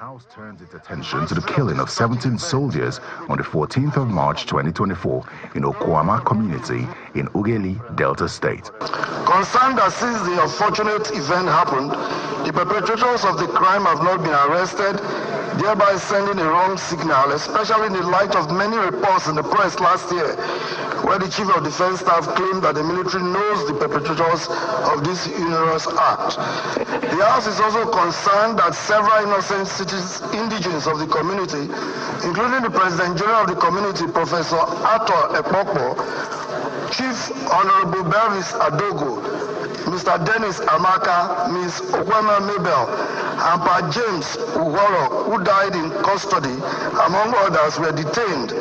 House turns its attention to the killing of 17 soldiers on the 14th of March 2024 in Okuama community in Ughelli, Delta State. Concerned that since the unfortunate event happened, the perpetrators of the crime have not been arrested, thereby sending a wrong signal, especially in the light of many reports in the press last year, where the Chief of Defense Staff claimed that the military knows the perpetrators of this heinous act. The House is also concerned that several innocent citizens, indigenes of the community, including the President General of the community, Professor Arthur Ekpokpo, Chief Honorable Bevis Adogo, Mr. Dennis Amaka, Ms. Okuama Mabel, and Pa James Urhobo, who died in custody, among others, were detained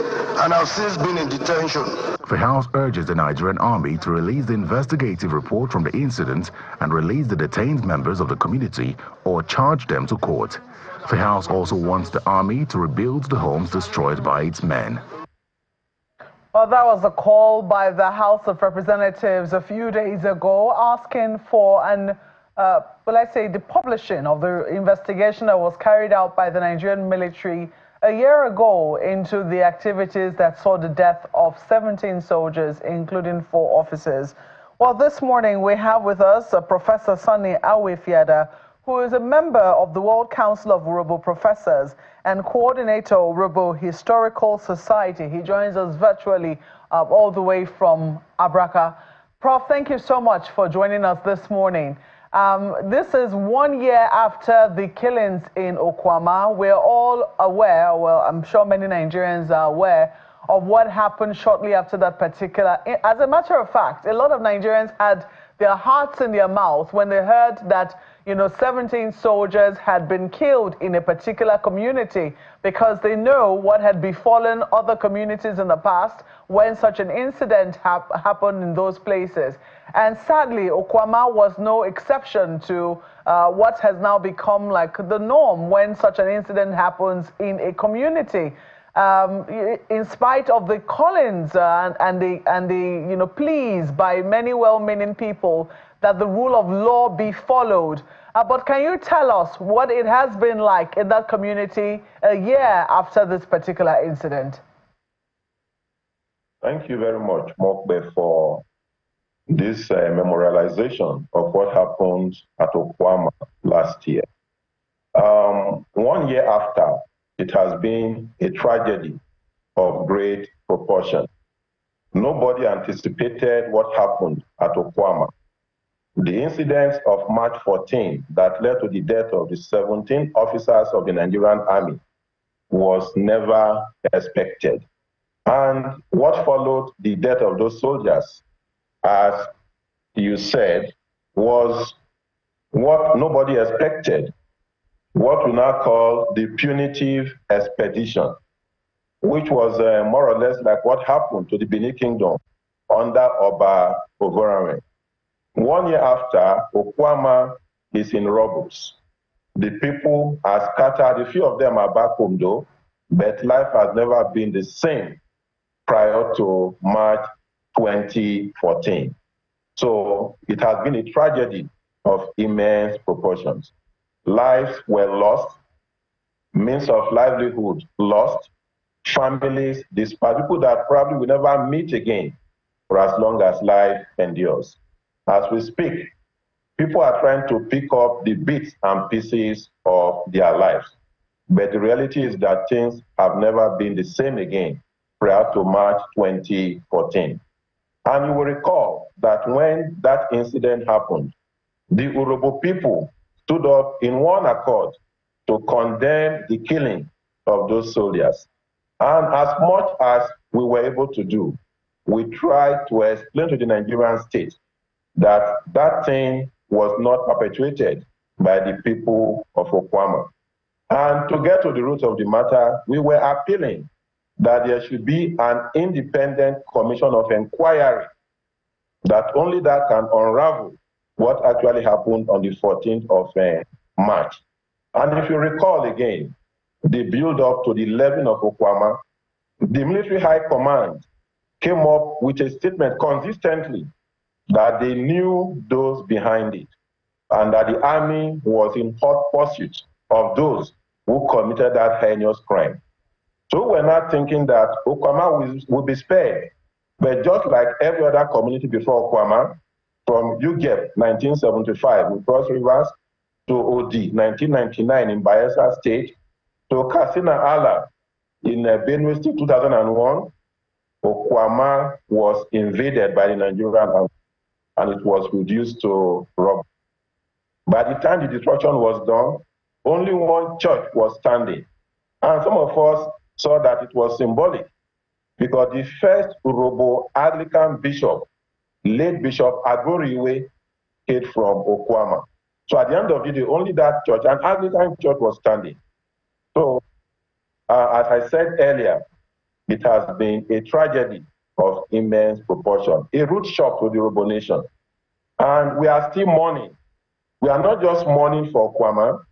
and have since been in detention. The House urges the Nigerian Army to release the investigative report from the incident and release the detained members of the community or charge them to court. The House also wants the Army to rebuild the homes destroyed by its men. Well, that was a call by the House of Representatives a few days ago asking for the publishing of the investigation that was carried out by the Nigerian military a year ago into the activities that saw the death of 17 soldiers, including 4 officers. Well, this morning we have with us Professor Sunny Awefiada, who is a member of the World Council of Urhobo Professors and coordinator of Urhobo Historical Society. He joins us virtually all the way from Abraka. Prof, thank you so much for joining us this morning. This is 1 year after the killings in Okuama. We're all aware, well, I'm sure many Nigerians are aware of what happened shortly after that particular. As a matter of fact, a lot of Nigerians had their hearts in their mouth when they heard that 17 soldiers had been killed in a particular community, because they know what had befallen other communities in the past when such an incident happened in those places. And sadly, Okuama was no exception to what has now become like the norm when such an incident happens in a community. In spite of the callings and the pleas by many well-meaning people that the rule of law be followed. But can you tell us what it has been like in that community a year after this particular incident? Thank you very much, Mokbe, for this memorialization of what happened at Okuama last year. 1 year after, it has been a tragedy of great proportion. Nobody anticipated what happened at Okuama. The incidents of March 14 that led to the death of the 17 officers of the Nigerian Army was never expected. And what followed the death of those soldiers, as you said, was what nobody expected, what we now call the punitive expedition, which was more or less like what happened to the Benin Kingdom under Oba Ovorame. 1 year after, Okuama is in rubbles. The people are scattered. A few of them are back home though, but life has never been the same prior to March 2014. So it has been a tragedy of immense proportions. Lives were lost, means of livelihood lost, families dispersed, people that probably will never meet again for as long as life endures. As we speak, people are trying to pick up the bits and pieces of their lives. But the reality is that things have never been the same again prior to March 2014. And you will recall that when that incident happened, the Urhobo people stood up in one accord to condemn the killing of those soldiers. And as much as we were able to do, we tried to explain to the Nigerian state that that thing was not perpetuated by the people of Okuama. And to get to the root of the matter, we were appealing that there should be an independent commission of inquiry, that only that can unravel what actually happened on the 14th of March. And if you recall again, the build-up to the 11th of Okuama, the military high command came up with a statement consistently that they knew those behind it, and that the army was in hot pursuit of those who committed that heinous crime. So we're not thinking that Okuama will be spared. But just like every other community before Okuama, from UGEP 1975 in Cross Rivers to OD 1999 in Bayelsa State to Katsina Allah in Benue State 2001, Okuama was invaded by the Nigerian army and it was reduced to rubble. By the time the destruction was done, only one church was standing. And some of us saw that it was symbolic because the first Urhobo Anglican bishop, late Bishop Agoriwe, came from Okuama. So at the end of the day, only that church, an Anglican church, was standing. So as I said earlier, it has been a tragedy of immense proportion, a root shock to the Urhobo nation. And we are still mourning. We are not just mourning for Okuama,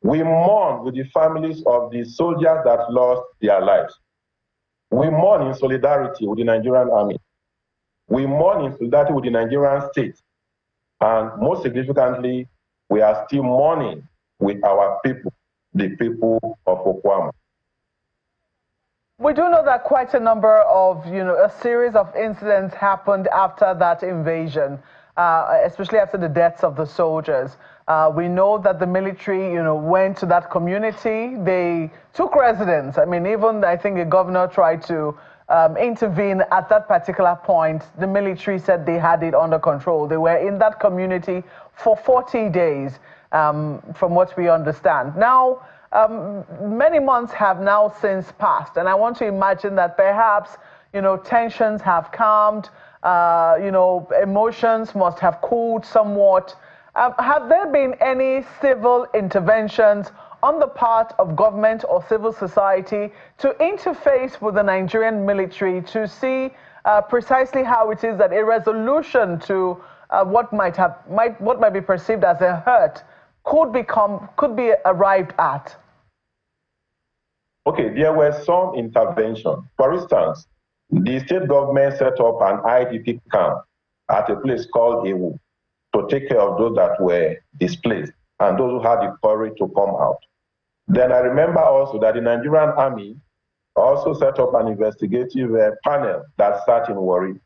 we mourn with the families of the soldiers that lost their lives. We mourn in solidarity with the Nigerian army. We mourn in solidarity with the Nigerian state. And most significantly, we are still mourning with our people, the people of Okuama. We do know that quite a number of, a series of incidents happened after that invasion, especially after the deaths of the soldiers. We know that the military, went to that community. They took residence. I mean, even I think the governor tried to intervene at that particular point. The military said they had it under control. They were in that community for 40 days, from what we understand. Now, many months have now since passed, and I want to imagine that perhaps, tensions have calmed, emotions must have cooled somewhat. Have there been any civil interventions on the part of government or civil society to interface with the Nigerian military to see precisely how it is that a resolution to what might be perceived as a hurt could be arrived at? Okay, there were some intervention. For instance, the state government set up an IDP camp at a place called Ewu to take care of those that were displaced and those who had the courage to come out. Then I remember also that the Nigerian army also set up an investigative panel that sat in Warri.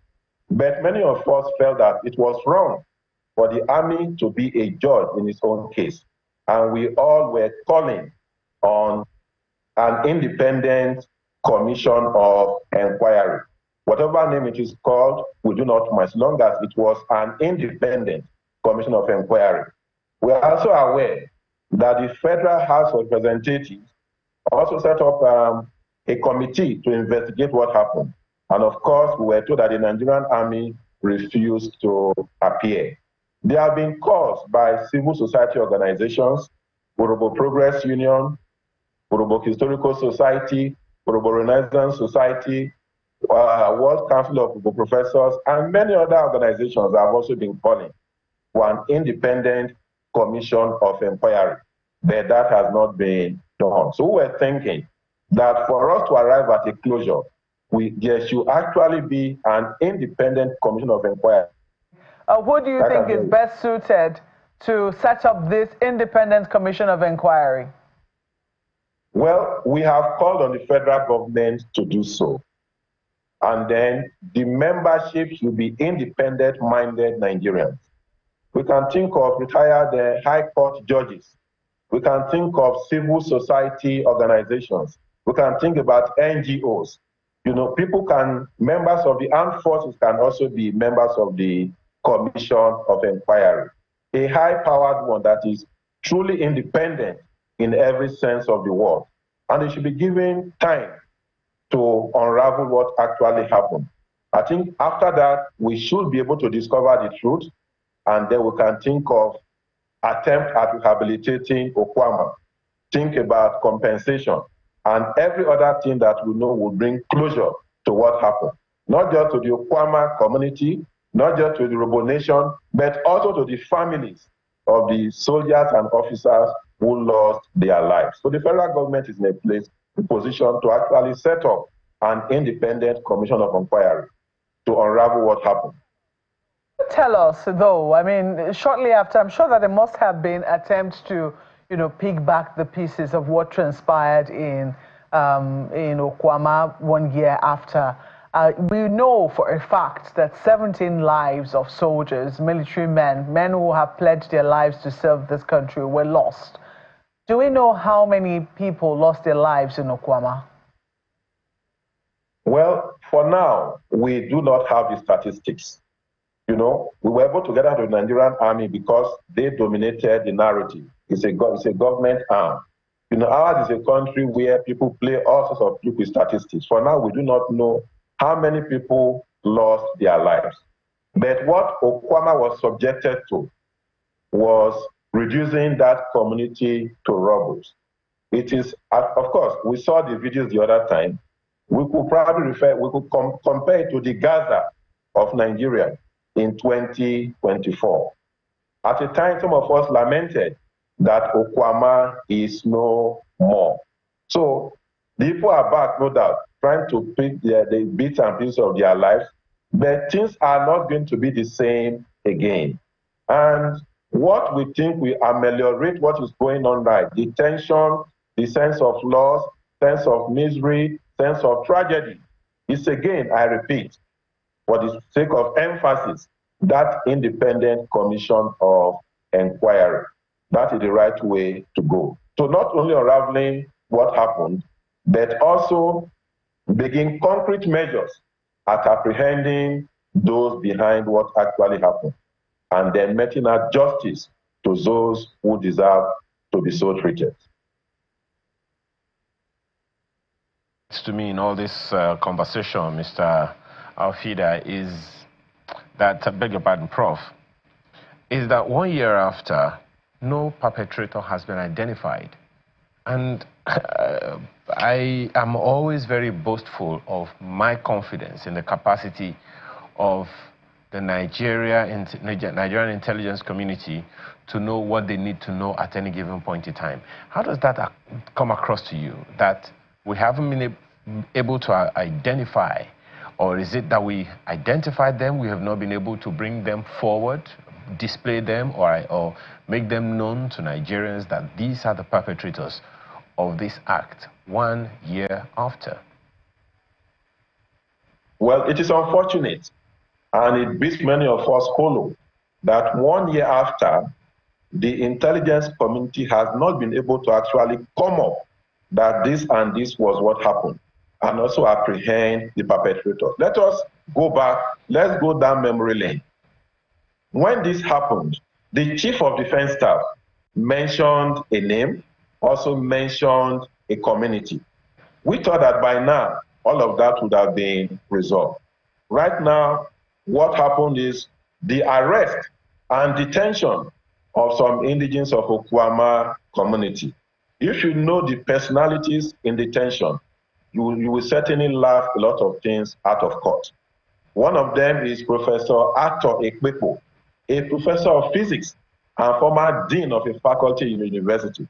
But many of us felt that it was wrong for the army to be a judge in its own case. And we all were calling on an independent commission of inquiry. Whatever name it is called, we do not mind, as long as it was an independent commission of inquiry. We are also aware that the Federal House of Representatives also set up a committee to investigate what happened. And of course, we were told that the Nigerian army refused to appear. There have been calls by civil society organizations, Urhobo Progress Union, Urhobo Historical Society, Urhobo Renaissance Society, World Council of Urhobo Professors, and many other organizations have also been calling for an independent commission of inquiry, but that has not been done. So we're thinking that for us to arrive at a closure, there should actually be an independent commission of inquiry. Who do you think is best suited to set up this independent commission of inquiry? Well, we have called on the federal government to do so. And then the membership should be independent-minded Nigerians. We can think of retired high court judges. We can think of civil society organizations. We can think about NGOs. Members of the armed forces can also be members of the commission of inquiry. A high-powered one that is truly independent in every sense of the word. And it should be given time to unravel what actually happened. I think after that, we should be able to discover the truth, and then we can think of attempt at rehabilitating Okuama, think about compensation, and every other thing that we know will bring closure to what happened. Not just to the Okuama community, not just to the Urhobo nation, but also to the families of the soldiers and officers who lost their lives. So the federal government is in a position to actually set up an independent commission of inquiry to unravel what happened. Tell us, though, I mean, shortly after, I'm sure that there must have been attempts to, pick back the pieces of what transpired in Okuama 1 year after. We know for a fact that 17 lives of soldiers, military men who have pledged their lives to serve this country, were lost. Do we know how many people lost their lives in Okuama? Well, for now, we do not have the statistics. We were able to get out of the Nigerian army because they dominated the narrative. It's a government arm. Ours is a country where people play all sorts of tricks with statistics. For now, we do not know how many people lost their lives. But what Okuama was subjected to was reducing that community to rubble. It is, of course, we saw the videos the other time. We could probably compare it to the Gaza of Nigeria in 2024. At the time, some of us lamented that Okuama is no more. So the people are back, no doubt, trying to pick the bits and pieces of their lives, but things are not going to be the same again. And what we think will ameliorate what is going on right, the tension, the sense of loss, sense of misery, sense of tragedy, is again, I repeat, for the sake of emphasis, that independent commission of inquiry. That is the right way to go. So not only unraveling what happened, but also begin concrete measures at apprehending those behind what actually happened, and then meting out justice to those who deserve to be so treated. To me, in all this conversation, Mr. Alfida, is that, I beg your pardon, Prof, is that 1 year after, no perpetrator has been identified. And I am always very boastful of my confidence in the capacity of the Nigerian intelligence community to know what they need to know at any given point in time. How does that come across to you, that we haven't been able to identify, or is it that we identified them, we have not been able to bring them forward, display them, or make them known to Nigerians that these are the perpetrators of this act 1 year after? Well, it is unfortunate, and it beats many of us hollow, that 1 year after, the intelligence community has not been able to actually come up that this and this was what happened, and also apprehend the perpetrators. Let us go back, let's go down memory lane. When this happened, the Chief of Defense Staff mentioned a name, also mentioned a community. We thought that by now, all of that would have been resolved. Right now, what happened is the arrest and detention of some indigenes of Okuama community. If you know the personalities in detention, you will certainly laugh a lot of things out of court. One of them is Professor Ato Ekpepo, a professor of physics and former dean of a faculty in the university.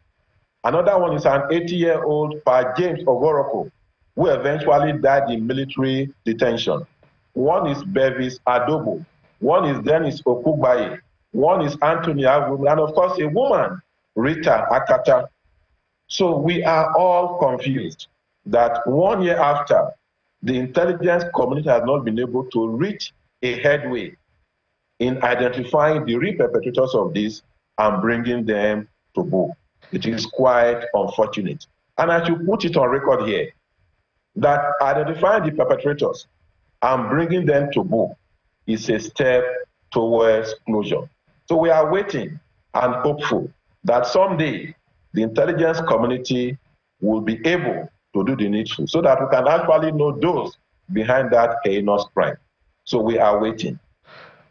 Another one is an 80-year-old Pa James Ogoroko, who eventually died in military detention. One is Bevis Adobo. One is Dennis Okugbaye. One is Anthony Agum, and of course a woman, Rita Akata. So we are all confused that 1 year after, the intelligence community has not been able to reach a headway in identifying the real perpetrators of this and bringing them to book. It is quite unfortunate. And I should put it on record here that identifying the perpetrators and bringing them to book is a step towards closure. So we are waiting and hopeful that someday the intelligence community will be able to do the needful so that we can actually know those behind that heinous crime. So we are waiting.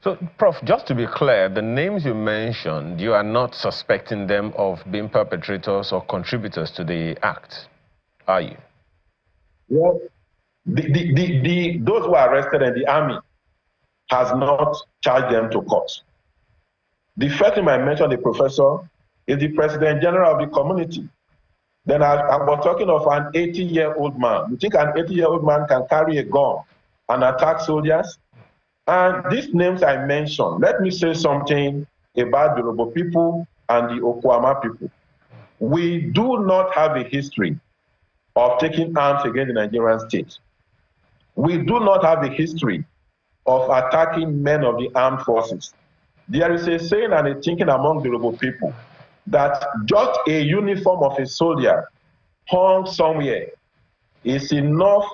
So, Prof, just to be clear, the names you mentioned, you are not suspecting them of being perpetrators or contributors to the act, are you? Well, those who are arrested in the army has not charged them to court. The first thing I mentioned, the professor, is the president general of the community. Then I was talking of an 80-year-old man. You think an 80-year-old man can carry a gun and attack soldiers? And these names I mentioned, let me say something about the Urhobo people and the Okuama people. we do not have a history of taking arms against the Nigerian state. We do not have a history of attacking men of the armed forces. There is a saying and a thinking among the Urhobo people that just a uniform of a soldier hung somewhere is enough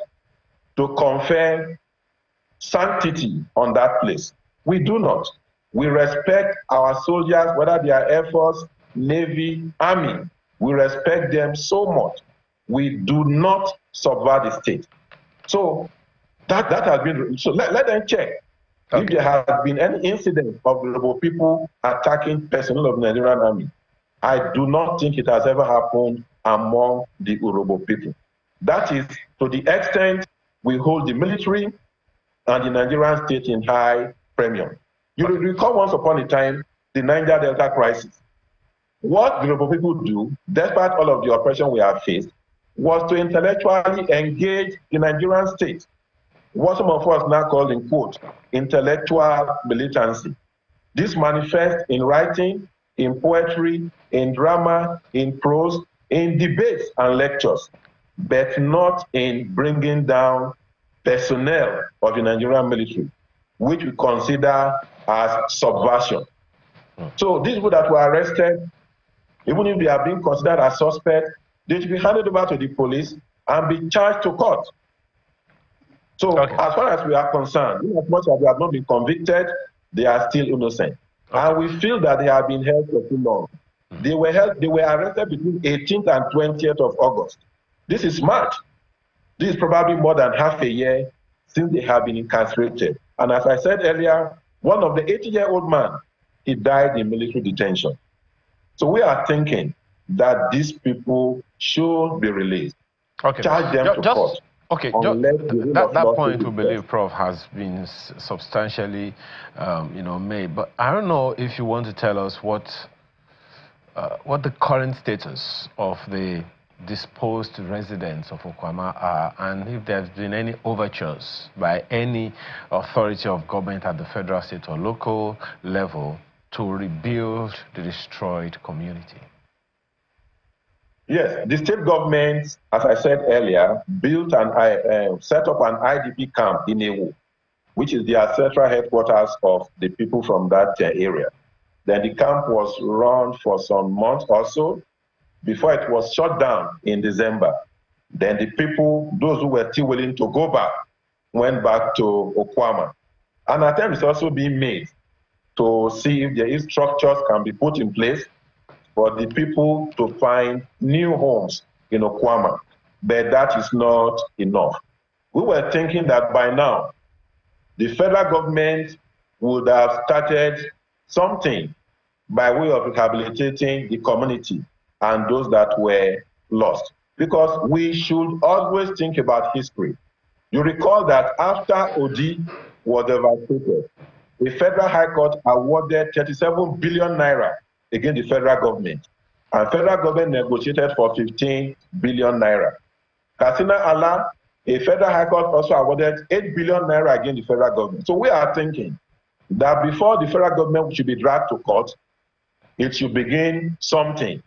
to confer sanctity on that place. We do not. We respect our soldiers, whether they are Air Force, Navy, Army. We respect them so much. We do not subvert the state. So that has been, so let them check. Okay. If there has been any incident of the Urhobo people attacking personnel of the Nigerian Army, I do not think it has ever happened among the Urhobo people. That is to the extent we hold the military and the Nigerian state in high premium. You will recall once upon a time the Niger Delta crisis. What the Urhobo people do, despite all of the oppression we have faced, was to intellectually engage the Nigerian state. What some of us now call, in quote, intellectual militancy. This manifests in writing, in poetry, in drama, in prose, in debates and lectures, but not in bringing down personnel of the Nigerian military, which we consider as subversion. So these people that were arrested, even if they are being considered as suspects, they should be handed over to the police and be charged to court. So as far as we are concerned, as much as they have not been convicted, they are still innocent. And we feel that they have been held for too long. They were arrested between 18th and 20th of August. This is March. This is probably more than half a year since they have been incarcerated. And as I said earlier, one of the 80-year-old man, he died in military detention. So we are thinking that these people should be released. Charge them to court. Okay, that point we believe, Prof, has been substantially, made. But I don't know if you want to tell us what the current status of the disposed residents of Okuama are, and if there's been any overtures by any authority of government at the federal, state, or local level to rebuild the destroyed community. Yes, the state government, as I said earlier, built and set up an IDP camp in Ewu, which is the ancestral headquarters of the people from that area. Then the camp was run for some months or so before it was shut down in December. Then the people, those who were still willing to go back, went back to Okuama. An attempt is also being made to see if there is structures can be put in place for the people to find new homes in Okuama, but that is not enough. We were thinking that by now, the federal government would have started something by way of rehabilitating the community and those that were lost. Because we should always think about history. You recall that after OD was devastated, the Federal High Court awarded 37 billion naira against the federal government. And federal government negotiated for 15 billion naira. Katsina Allah, a federal high court also awarded 8 billion naira against the federal government. So we are thinking that before the federal government should be dragged to court, it should begin something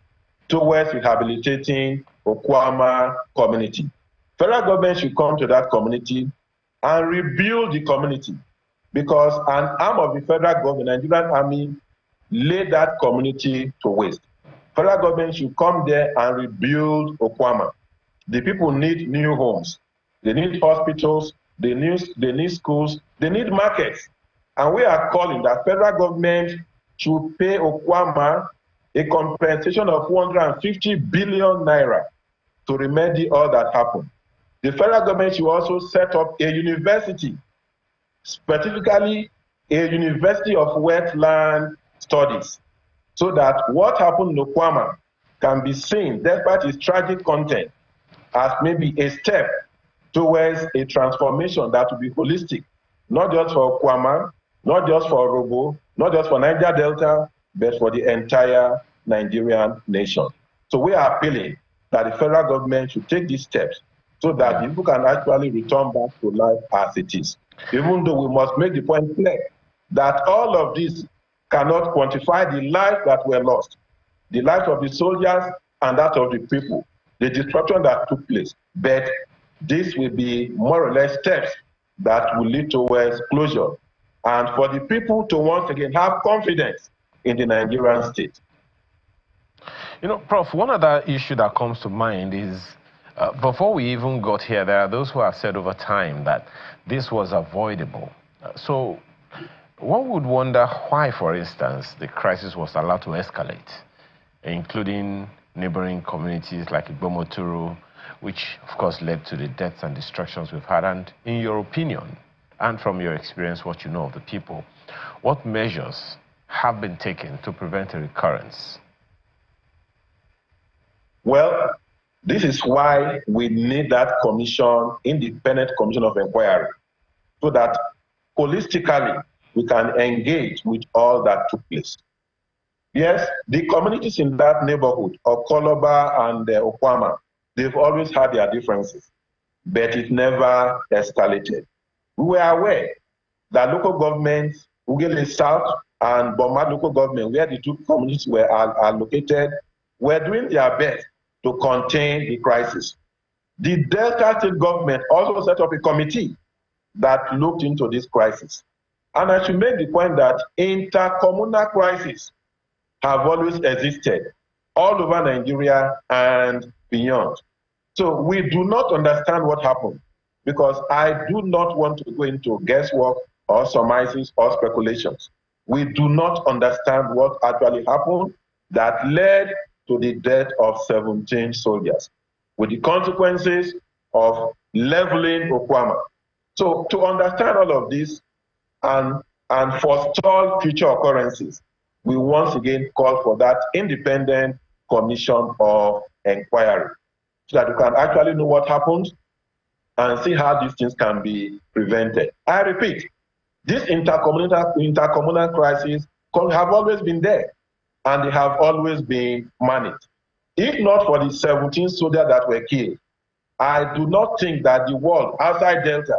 towards rehabilitating Okuama community. Federal government should come to that community and rebuild the community, because an arm of the federal government, Nigerian Army, laid that community to waste. Federal government should come there and rebuild Okuama. The people need new homes. They need hospitals. They need schools. They need markets. And we are calling that federal government should pay Okuama a compensation of 150 billion naira to remedy all that happened. The federal government should also set up a university, specifically a University of Wetland Studies, so that what happened in Okuama can be seen, despite its tragic content, as maybe a step towards a transformation that will be holistic, not just for Okuama, not just for Urhobo, not just for Niger Delta, but for the entire Nigerian nation. So we are appealing that the federal government should take these steps so that people can actually return back to life as it is. Even though we must make the point clear that all of this cannot quantify the lives that were lost, the lives of the soldiers and that of the people, the disruption that took place. But this will be more or less steps that will lead towards closure, and for the people to once again have confidence in the Nigerian state. You know, Prof, one other issue that comes to mind is, before we even got here, there are those who have said over time that this was avoidable. So one would wonder why, for instance, the crisis was allowed to escalate, including neighboring communities like Igbo, which of course led to the deaths and destructions we've had. And in your opinion, and from your experience, what you know of the people, what measures have been taken to prevent a recurrence? Well, this is why we need that commission, independent commission of inquiry, so that holistically we can engage with all that took place. Yes, the communities in that neighborhood, Okoloba and Okuama, they've always had their differences, but it never escalated. We were aware that local governments, Ugele South and Bomad local government, where the two communities are located, were doing their best to contain the crisis. The Delta State government also set up a committee that looked into this crisis. And I should make the point that intercommunal crises have always existed all over Nigeria and beyond. So we do not understand what happened, because I do not want to go into guesswork or surmises or speculations. We do not understand what actually happened that led to the death of 17 soldiers, with the consequences of leveling Okuama. So to understand all of this and forestall future occurrences, we once again call for that independent commission of inquiry, so that we can actually know what happened and see how these things can be prevented. I repeat, these intercommunal crises have always been there, and they have always been managed. If not for the 17 soldiers that were killed, I do not think that the world outside Delta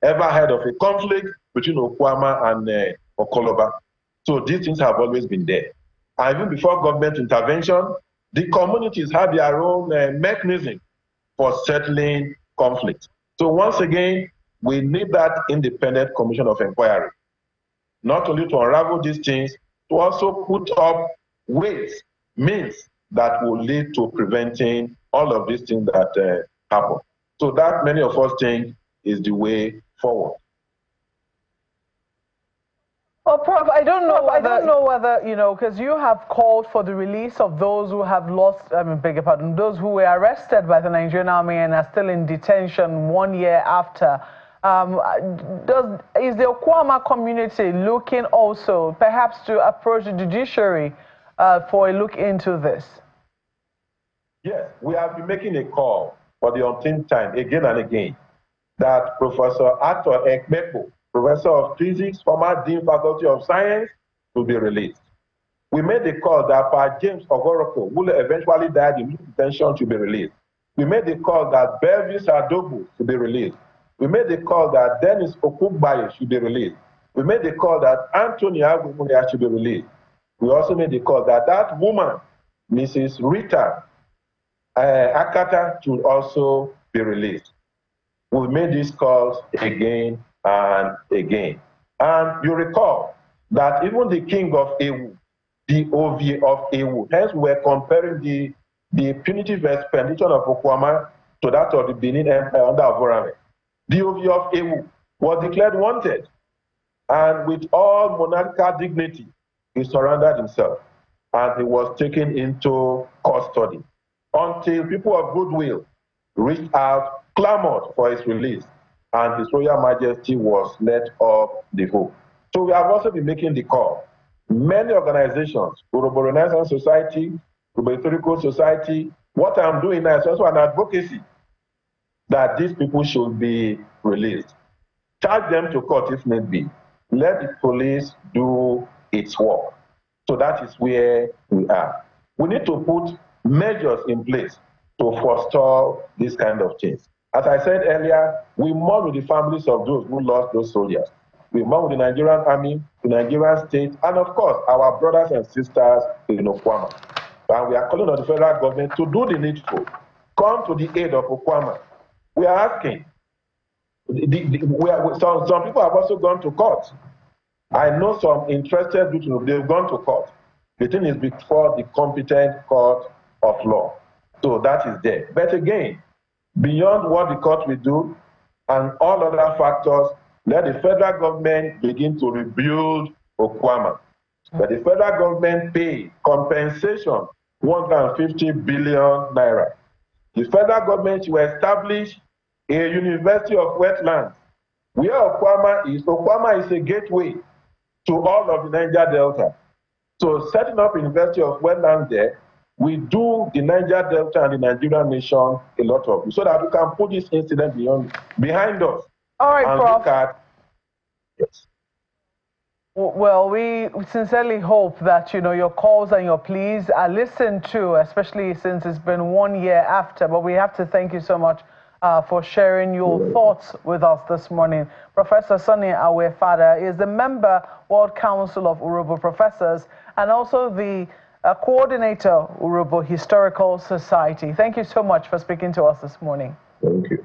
ever heard of a conflict between Okuama and Okoloba. So these things have always been there. And even before government intervention, the communities had their own mechanism for settling conflict. So once again, we need that independent commission of inquiry, not only to unravel these things, to also put up ways, means that will lead to preventing all of these things that happen. So that many of us think is the way forward. Well, Prof, I don't know whether, you know, because you have called for the release of those who have lost, beg your pardon, those who were arrested by the Nigerian army and are still in detention 1 year after. Is the Okuama community looking also perhaps to approach the judiciary for a look into this? Yes, we have been making a call for the umpteenth time, again and again, that Professor Ato Ekmeko, Professor of Physics, former Dean Faculty of Science, will be released. We made the call that Pa James Ogoroko, who eventually died in detention, should be released. We made the call that Belvis Adobu should be released. We made the call that Dennis Okugbaye should be released. We made the call that Anthony Agumunia should be released. We also made the call that that woman, Mrs. Rita Akata, should also be released. We made these calls again and again. And you recall that even the king of Ewu, the OV of Ewu, hence we're comparing the punitive expenditure of Okuama to that of the Benin Empire under Avorame. The OV of Ewu was declared wanted, and with all monarchical dignity, he surrendered himself, and he was taken into custody until people of goodwill reached out, clamored for his release, and His Royal Majesty was let off the hook. So we have also been making the call. Many organizations, Urhobo Renaissance Society, Urhobo Historical Society, what I'm doing now is also an advocacy that these people should be released. Charge them to court if need be. Let the police do its work. So that is where we are. We need to put measures in place to forestall these kind of things. As I said earlier, we mourn with the families of those who lost those soldiers. We mourn with the Nigerian army, the Nigerian state, and of course, our brothers and sisters in Okuama. And we are calling on the federal government to do the needful. Come to the aid of Okuama. We are asking. Some people have also gone to court. I know some interested people, they've gone to court. The thing is before the competent court of law. So that is there. But again, beyond what the court will do and all other factors, let the federal government begin to rebuild Okuama. Let the federal government pay compensation 150 billion naira. The federal government will establish a university of wetlands. Where Okuama is a gateway to all of the Niger Delta. So setting up a university of wetlands there, we do the Niger Delta and the Nigerian nation a lot of good, so that we can put this incident behind us. All right, and Prof. Look at, yes. Well, we sincerely hope that, your calls and your pleas are listened to, especially since it's been 1 year after. But we have to thank you so much for sharing your thoughts with us this morning. Professor Sonny Awefada is the member, World Council of Urhobo Professors, and also the coordinator, Urhobo Historical Society. Thank you so much for speaking to us this morning. Thank you.